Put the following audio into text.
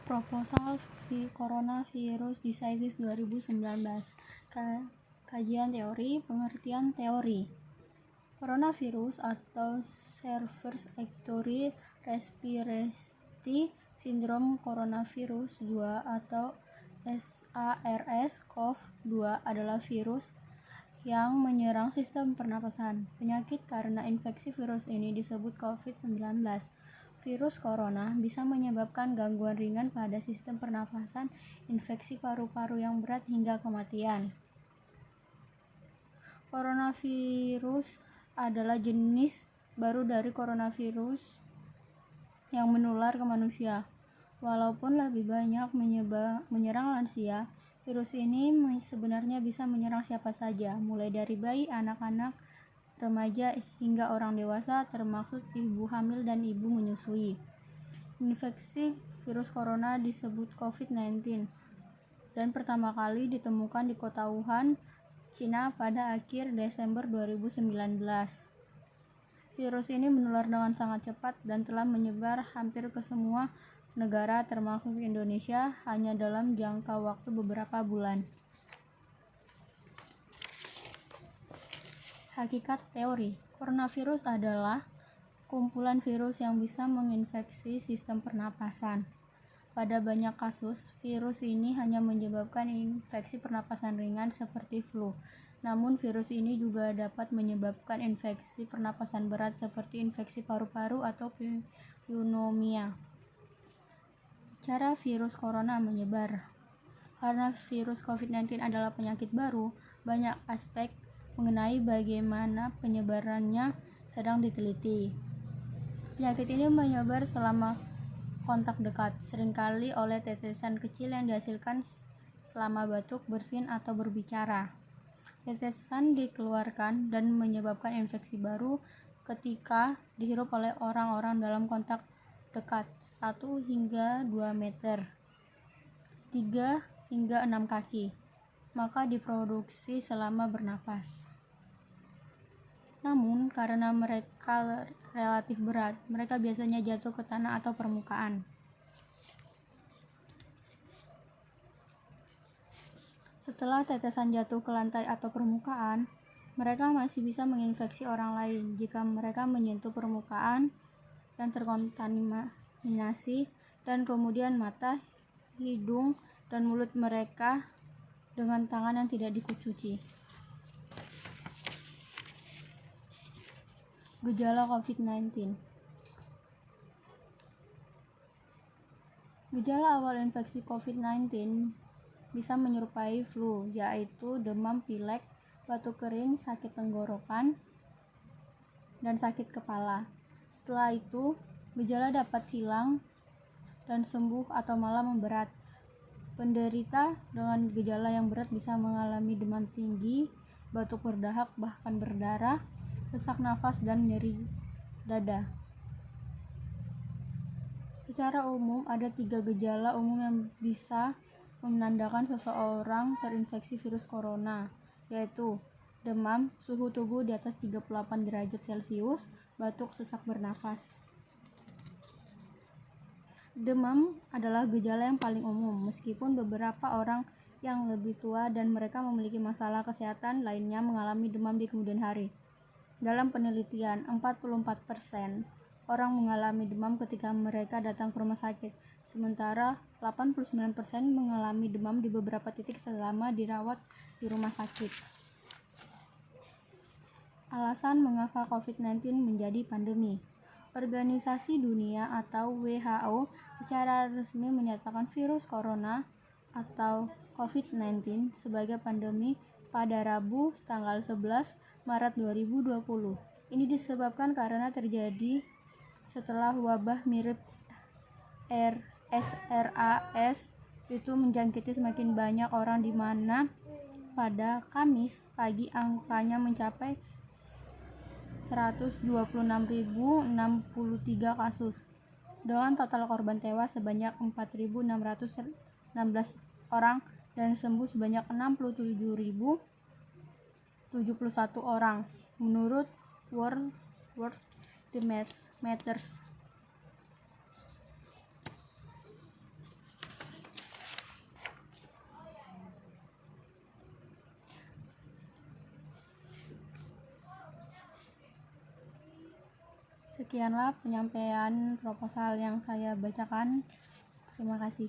Proposal Coronavirus Diseases 2019. Kajian teori, pengertian teori. Coronavirus atau Severe Respiratory Syndrome Coronavirus 2 atau SARS-CoV-2 adalah virus yang menyerang sistem pernapasan. Penyakit karena infeksi virus ini disebut COVID-19. Virus corona bisa menyebabkan gangguan ringan pada sistem pernafasan, infeksi paru-paru yang berat hingga kematian. Coronavirus adalah jenis baru dari coronavirus yang menular ke manusia. Walaupun lebih banyak menyerang lansia, virus ini sebenarnya bisa menyerang siapa saja, mulai dari bayi, anak-anak, remaja hingga orang dewasa, termasuk ibu hamil dan ibu menyusui. Infeksi virus corona disebut COVID-19 dan pertama kali ditemukan di kota Wuhan, Cina pada akhir Desember 2019. Virus ini menular dengan sangat cepat dan telah menyebar hampir ke semua negara termasuk Indonesia hanya dalam jangka waktu beberapa bulan. Hakikat teori. Coronavirus adalah kumpulan virus yang bisa menginfeksi sistem pernapasan. Pada banyak kasus, virus ini hanya menyebabkan infeksi pernapasan ringan seperti flu. Namun virus ini juga dapat menyebabkan infeksi pernapasan berat seperti infeksi paru-paru atau pneumonia. Cara virus corona menyebar. Karena virus COVID-19 adalah penyakit baru, banyak aspek mengenai bagaimana penyebarannya sedang diteliti. Penyakit ini menyebar selama kontak dekat, seringkali oleh tetesan kecil yang dihasilkan selama batuk, bersin, atau berbicara. Tetesan dikeluarkan dan menyebabkan infeksi baru ketika dihirup oleh orang-orang dalam kontak dekat 1 hingga 2 meter, 3 hingga 6 kaki, maka diproduksi selama bernapas. Namun, karena mereka relatif berat, mereka biasanya jatuh ke tanah atau permukaan. Setelah tetesan jatuh ke lantai atau permukaan, mereka masih bisa menginfeksi orang lain jika mereka menyentuh permukaan yang terkontaminasi dan kemudian mata, hidung, dan mulut mereka dengan tangan yang tidak dicuci. Gejala COVID-19. Gejala awal infeksi COVID-19 bisa menyerupai flu, yaitu demam, pilek, batuk kering, sakit tenggorokan, dan sakit kepala. Setelah itu, gejala dapat hilang dan sembuh atau malah memberat. Penderita dengan gejala yang berat bisa mengalami demam tinggi, batuk berdahak bahkan berdarah, sesak nafas, dan nyeri dada. Secara umum, ada 3 gejala umum yang bisa menandakan seseorang terinfeksi virus corona, yaitu demam, suhu tubuh di atas 38 derajat Celcius, batuk, sesak bernafas. Demam adalah gejala yang paling umum, meskipun beberapa orang yang lebih tua dan mereka memiliki masalah kesehatan lainnya mengalami demam di kemudian hari. Dalam penelitian, 44% orang mengalami demam ketika mereka datang ke rumah sakit, sementara 89% mengalami demam di beberapa titik selama dirawat di rumah sakit. Alasan mengapa COVID-19 menjadi pandemi. Organisasi Dunia atau WHO secara resmi menyatakan virus corona atau COVID-19 sebagai pandemi pada Rabu tanggal 11 Maret 2020. Ini disebabkan karena terjadi setelah wabah mirip SRAS itu menjangkiti semakin banyak orang, di mana pada Kamis pagi angkanya mencapai 126.063 kasus, dengan total korban tewas sebanyak 4.616 orang dan sembuh sebanyak 67.071 orang, menurut World Matters. Sekianlah penyampaian proposal yang saya bacakan. Terima kasih.